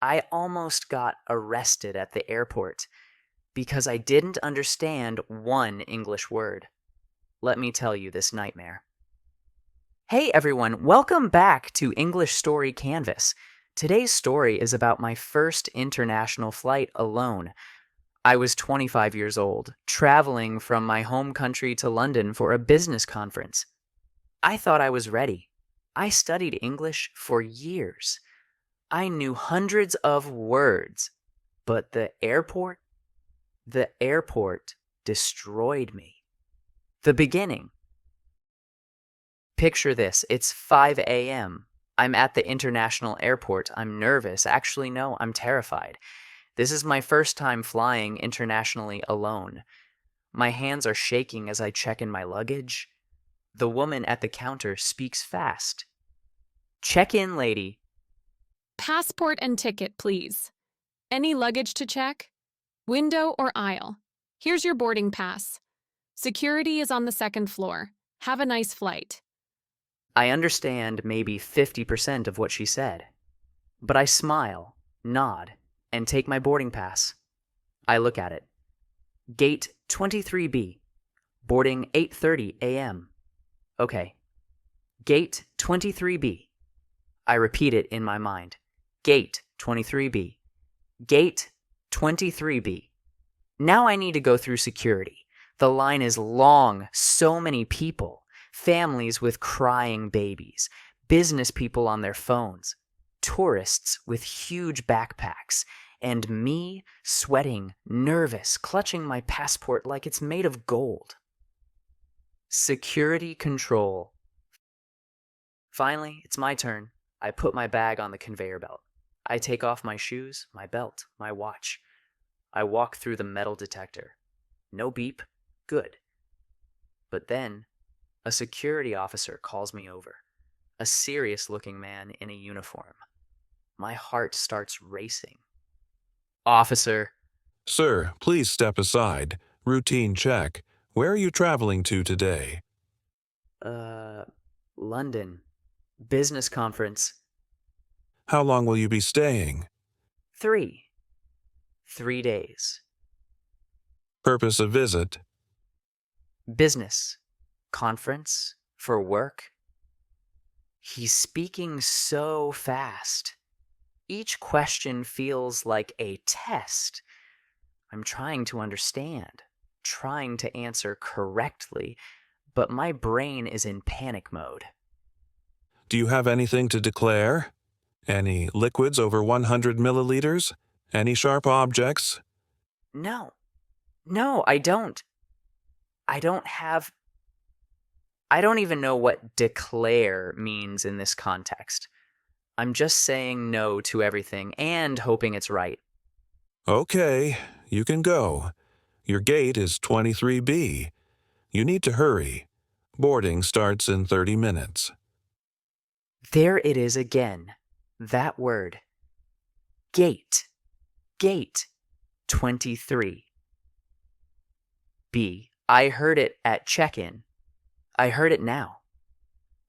I almost got arrested at the airport because I didn't understand one English word. Let me tell you this nightmare. Hey everyone, welcome back to English Story Canvas. Today's story is about my first international flight alone. I was 25 years old, traveling from my home country to London for a business conference. I thought I was ready. I studied English for years. I knew hundreds of words, but the airport destroyed me. The beginning. Picture this. It's 5 a.m. I'm at the international airport. I'm nervous. Actually, no, I'm terrified. This is my first time flying internationally alone. My hands are shaking as I check in my luggage. The woman at the counter speaks fast. Check in, lady. Passport and ticket, please. Any luggage to check? Window or aisle? Here's your boarding pass. Security is on the second floor. Have a nice flight. I understand maybe 50% of what she said, but I smile, nod, and take my boarding pass. I look at it. Gate 23B. Boarding 8:30 a.m. Okay. Gate 23B. I repeat it in my mind. Gate 23B. Gate 23B. Now I need to go through security. The line is long, so many people. Families with crying babies, business people on their phones, tourists with huge backpacks, and me sweating, nervous, clutching my passport like it's made of gold. Security control. Finally, it's my turn. I put my bag on the conveyor belt. I take off my shoes, my belt, my watch. I walk through the metal detector. No beep. Good. But then, a security officer calls me over. A serious-looking man in a uniform. My heart starts racing. Officer. Sir, please step aside. Routine check. Where are you traveling to today? London. Business conference. How long will you be staying? 3 days. Purpose of visit? Business. Conference. For work. He's speaking so fast. Each question feels like a test. I'm trying to understand, trying to answer correctly, but my brain is in panic mode. Do you have anything to declare? Any liquids over 100 milliliters? Any sharp objects? No, I don't. I don't even know what declare means in this context. I'm just saying no to everything and hoping it's right. Okay, you can go. Your gate is 23B. You need to hurry. Boarding starts in 30 minutes. There it is again. That word. Gate. Gate. 23. B. I heard it at check-in. I heard it now.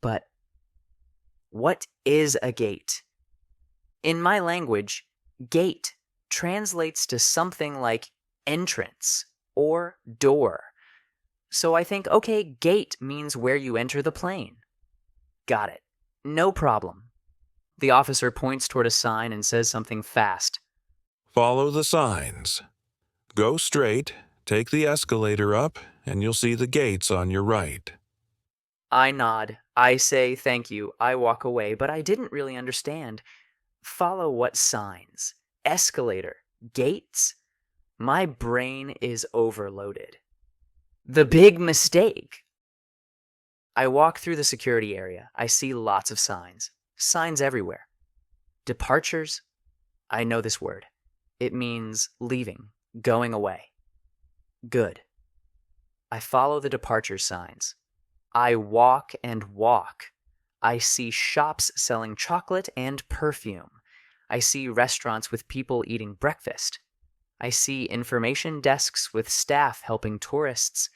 But what is a gate? In my language, gate translates to something like entrance or door. So I think, okay, gate means where you enter the plane. Got it. No problem. The officer points toward a sign and says something fast. Follow the signs. Go straight, take the escalator up, and you'll see the gates on your right. I nod. I say thank you. I walk away, but I didn't really understand. Follow what signs? Escalator? Gates? My brain is overloaded. The big mistake. I walk through the security area. I see lots of signs. Signs everywhere. Departures? I know this word. It means leaving, going away. Good. I follow the departure signs. I walk and walk. I see shops selling chocolate and perfume. I see restaurants with people eating breakfast. I see information desks with staff helping tourists.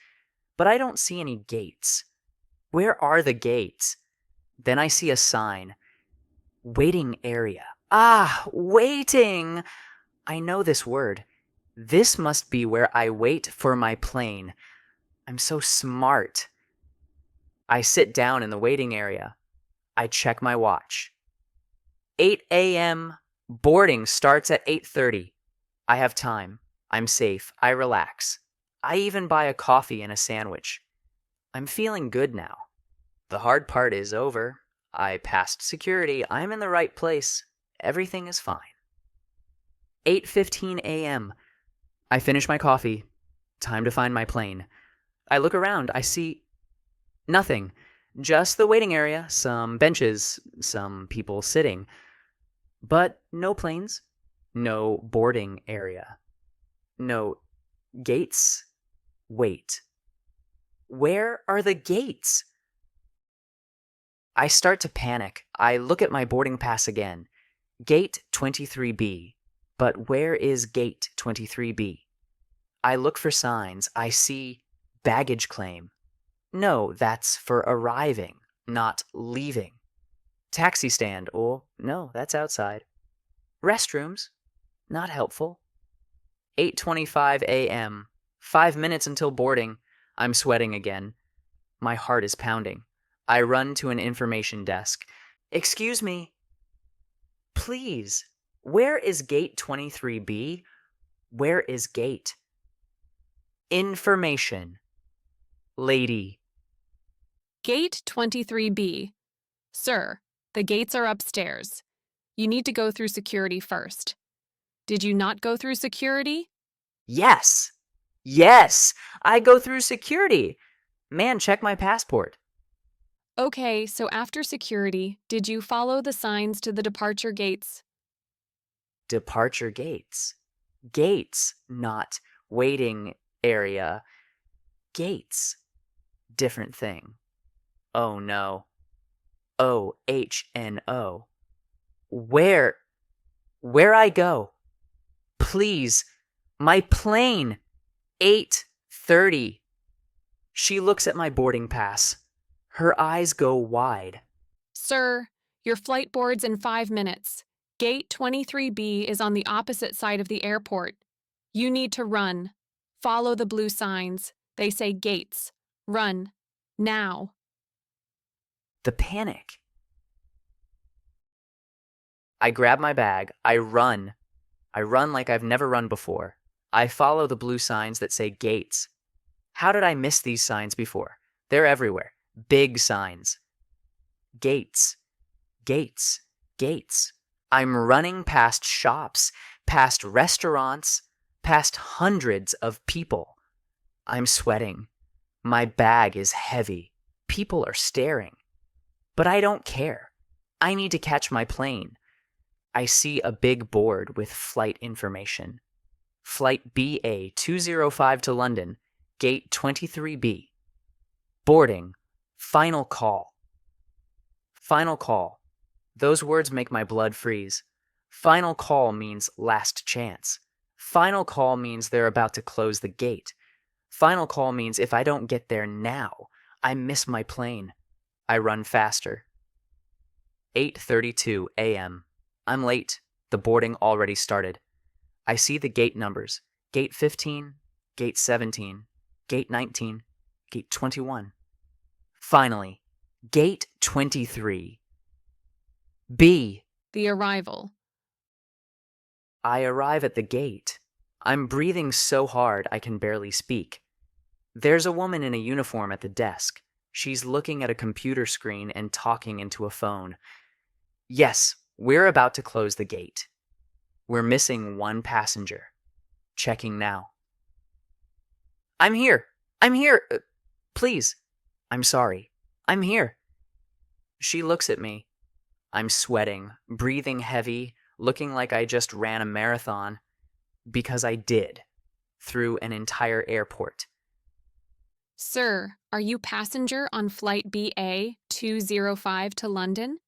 But I don't see any gates. Where are the gates? Then I see a sign. Waiting area. Ah, waiting! I know this word. This must be where I wait for my plane. I'm so smart. I sit down in the waiting area. I check my watch. 8 a.m. Boarding starts at 8:30. I have time. I'm safe. I relax. I even buy a coffee and a sandwich. I'm feeling good now. The hard part is over. I passed security. I'm in the right place. Everything is fine. 8:15 a.m. I finish my coffee. Time to find my plane. I look around. I see nothing. Just the waiting area, some benches, some people sitting. But no planes, no boarding area, no gates. Wait. Where are the gates? I start to panic. I look at my boarding pass again. Gate 23B. But where is Gate 23B? I look for signs. I see baggage claim. No, that's for arriving, not leaving. Taxi stand. Oh, no, that's outside. Restrooms. Not helpful. 8:25 a.m. 5 minutes until boarding. I'm sweating again. My heart is pounding. I run to an information desk. Excuse me. Please. Where is gate 23B? Where is gate? Information. Lady. Gate 23B. Sir, the gates are upstairs. You need to go through security first. Did you not go through security? Yes. Yes. I go through security. Man, check my passport. Okay, so after security, did you follow the signs to the departure gates? Departure gates. Gates, not waiting area. Gates. Different thing. Oh no. OHNO. Where I go? Please. My plane. 8:30. She looks at my boarding pass. Her eyes go wide. Sir, your flight board's in 5 minutes. Gate 23B is on the opposite side of the airport. You need to run. Follow the blue signs. They say gates. Run. Now. The panic. I grab my bag. I run. I run like I've never run before. I follow the blue signs that say gates. How did I miss these signs before? They're everywhere. Big signs. Gates. Gates. Gates. I'm running past shops, past restaurants, past hundreds of people. I'm sweating. My bag is heavy. People are staring. But I don't care. I need to catch my plane. I see a big board with flight information. Flight BA 205 to London, Gate 23B. Boarding. Final call. Final call. Those words make my blood freeze. Final call means last chance. Final call means they're about to close the gate. Final call means if I don't get there now, I miss my plane. I run faster. 8:32 a.m. I'm late. The boarding already started. I see the gate numbers. Gate 15, Gate 17, Gate 19, Gate 21. Finally, Gate 23. B. The arrival. I arrive at the gate. I'm breathing so hard I can barely speak. There's a woman in a uniform at the desk. She's looking at a computer screen and talking into a phone. Yes, we're about to close the gate. We're missing one passenger. Checking now. I'm here. I'm here. Please. I'm sorry. I'm here. She looks at me. I'm sweating, breathing heavy, looking like I just ran a marathon. Because I did. Through an entire airport. Sir, are you passenger on flight BA 205 to London?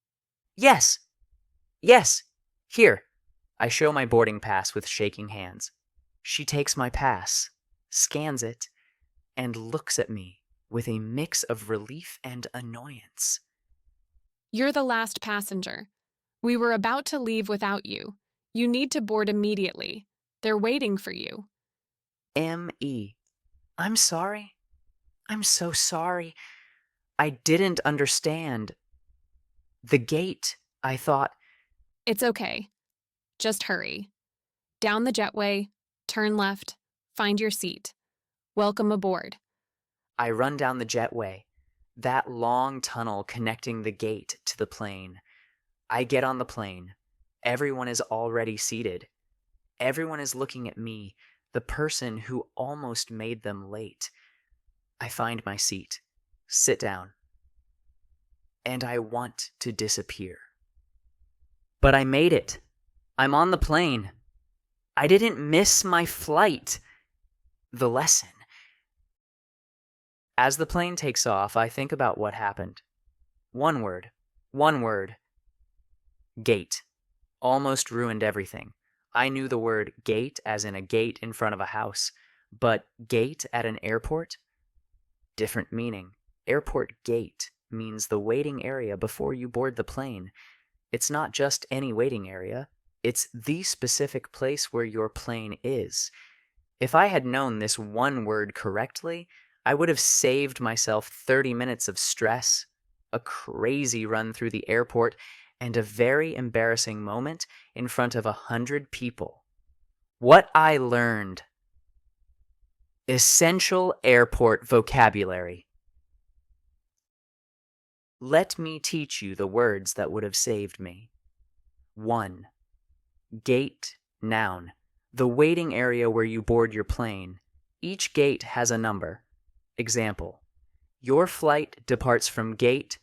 Yes. Yes. Here. I show my boarding pass with shaking hands. She takes my pass, scans it, and looks at me with a mix of relief and annoyance. You're the last passenger. We were about to leave without you. You need to board immediately. They're waiting for you. M.E. I'm sorry. I'm so sorry. I didn't understand. The gate, I thought. It's okay. Just hurry. Down the jetway, turn left, find your seat. Welcome aboard. I run down the jetway, that long tunnel connecting the gate to the plane. I get on the plane. Everyone is already seated. Everyone is looking at me, the person who almost made them late. I find my seat, sit down, and I want to disappear. But I made it. I'm on the plane. I didn't miss my flight. The lesson. As the plane takes off, I think about what happened. One word. Gate. Almost ruined everything. I knew the word gate as in a gate in front of a house, but gate at an airport? Different meaning. Airport gate means the waiting area before you board the plane. It's not just any waiting area. It's the specific place where your plane is. If I had known this one word correctly, I would have saved myself 30 minutes of stress, a crazy run through the airport, and a very embarrassing moment in front of 100 people. What I learned. Essential airport vocabulary. Let me teach you the words that would have saved me. 1. Gate, noun. The waiting area where you board your plane. Each gate has a number. Example. Your flight departs from gate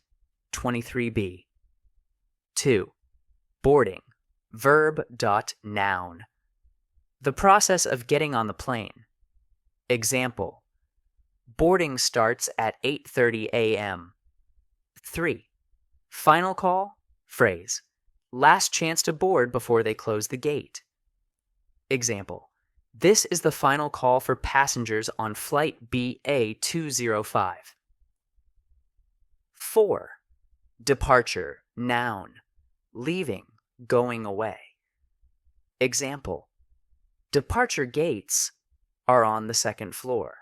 23B. 2. Boarding. Verb. Noun. The process of getting on the plane. Example. Boarding starts at 8:30 a.m. 3. Final call. Phrase. Last chance to board before they close the gate. Example. This is the final call for passengers on flight BA205. 4. Departure, noun. Leaving, going away. Example. Departure gates are on the second floor.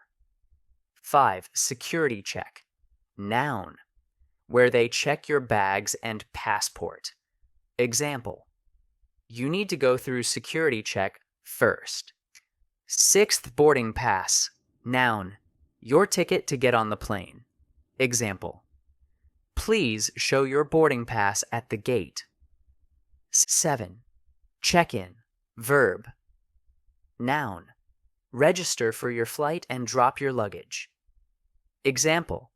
5. Security check, noun. Where they check your bags and passport. Example. You need to go through security check first. 6th boarding pass, noun. Your ticket to get on the plane. Example. Please show your boarding pass at the gate. 7. Check-in, verb. Noun. Register for your flight and drop your luggage. Example.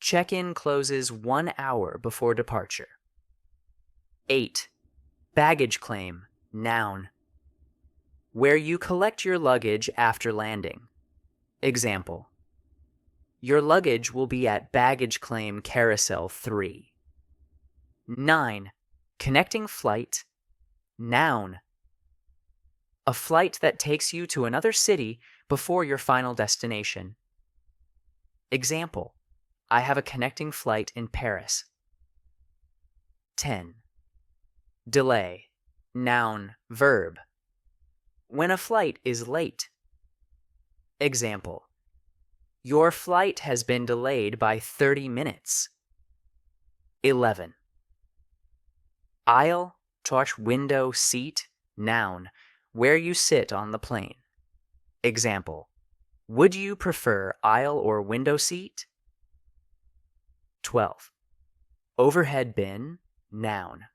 Check-in closes 1 hour before departure. 8. Baggage claim, noun. Where you collect your luggage after landing. Example. Your luggage will be at baggage claim carousel 3. 9. Connecting flight, noun. A flight that takes you to another city before your final destination. Example. I have a connecting flight in Paris. 10. Delay, noun, verb. When a flight is late. Example. Your flight has been delayed by 30 minutes. 11. Aisle, window, seat, noun. Where you sit on the plane. Example. Would you prefer aisle or window seat? 12. Overhead bin, noun.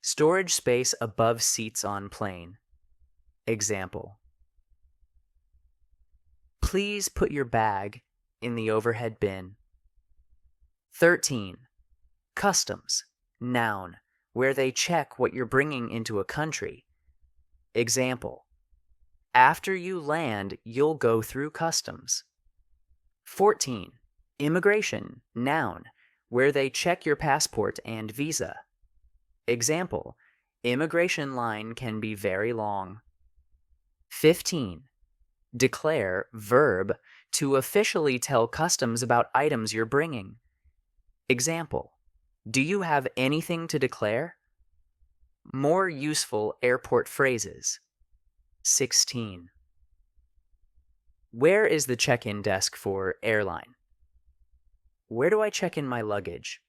Storage space above seats on plane. Example. Please put your bag in the overhead bin. 13. Customs, noun. Where they check what you're bringing into a country. Example. After you land, you'll go through customs. 14. Immigration, noun. Where they check your passport and visa. Example. Immigration line can be very long. 15. Declare, verb. To officially tell customs about items you're bringing. Example. Do you have anything to declare? More useful airport phrases. 16. Where is the check-in desk for airline? Where do I check in my luggage?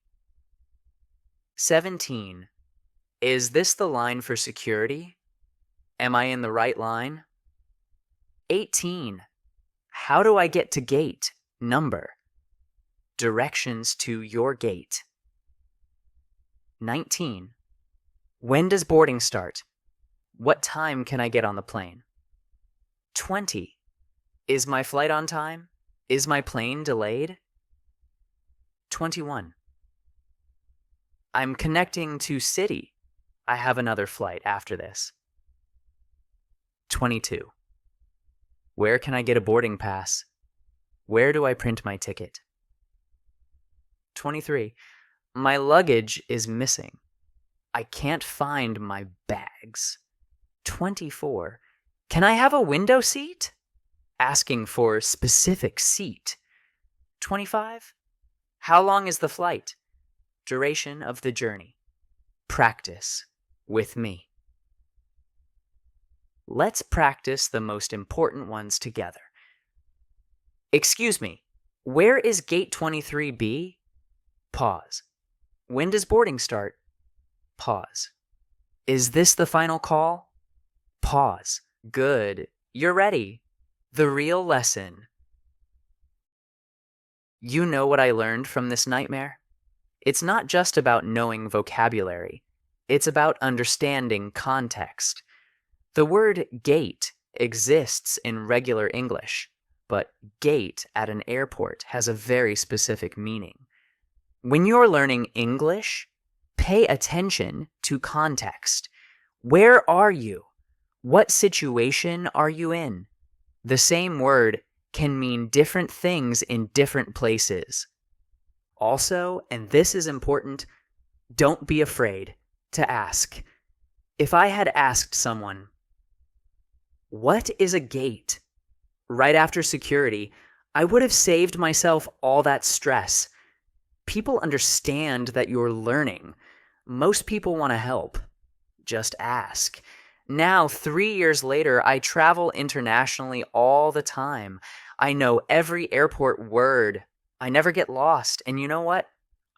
17. Is this the line for security? Am I in the right line? 18. How do I get to gate? Number. Directions to your gate. 19. When does boarding start? What time can I get on the plane? 20. Is my flight on time? Is my plane delayed? 21. I'm connecting to city. I have another flight after this. 22. Where can I get a boarding pass? Where do I print my ticket? 23. My luggage is missing. I can't find my bags. 24. Can I have a window seat? Asking for specific seat. 25. How long is the flight? Duration of the journey. Practice with me. Let's practice the most important ones together. Excuse me, where is gate 23B? Pause. When does boarding start? Pause. Is this the final call? Pause. Good. You're ready. The real lesson. You know what I learned from this nightmare? It's not just about knowing vocabulary. It's about understanding context. The word gate exists in regular English, but gate at an airport has a very specific meaning. When you're learning English, pay attention to context. Where are you? What situation are you in? The same word can mean different things in different places. Also, and this is important, don't be afraid to ask. If I had asked someone, "What is a gate?" right after security, I would have saved myself all that stress. People understand that you're learning. Most people want to help. Just ask. Now, 3 years later, I travel internationally all the time. I know every airport word. I never get lost. And you know what?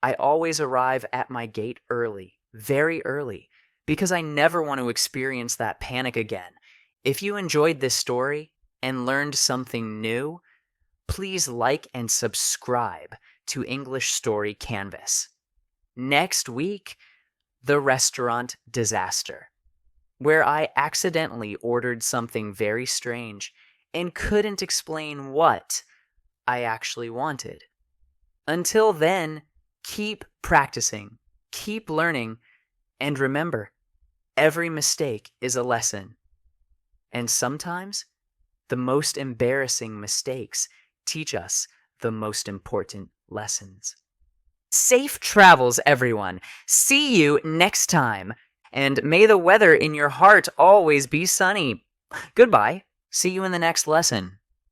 I always arrive at my gate early, very early, because I never want to experience that panic again. If you enjoyed this story and learned something new, please like and subscribe to English Story Canvas. Next week, the restaurant disaster, where I accidentally ordered something very strange and couldn't explain what I actually wanted. Until then, keep practicing, keep learning, and remember, every mistake is a lesson. And sometimes, the most embarrassing mistakes teach us the most important lessons. Safe travels, everyone. See you next time. And may the weather in your heart always be sunny. Goodbye. See you in the next lesson.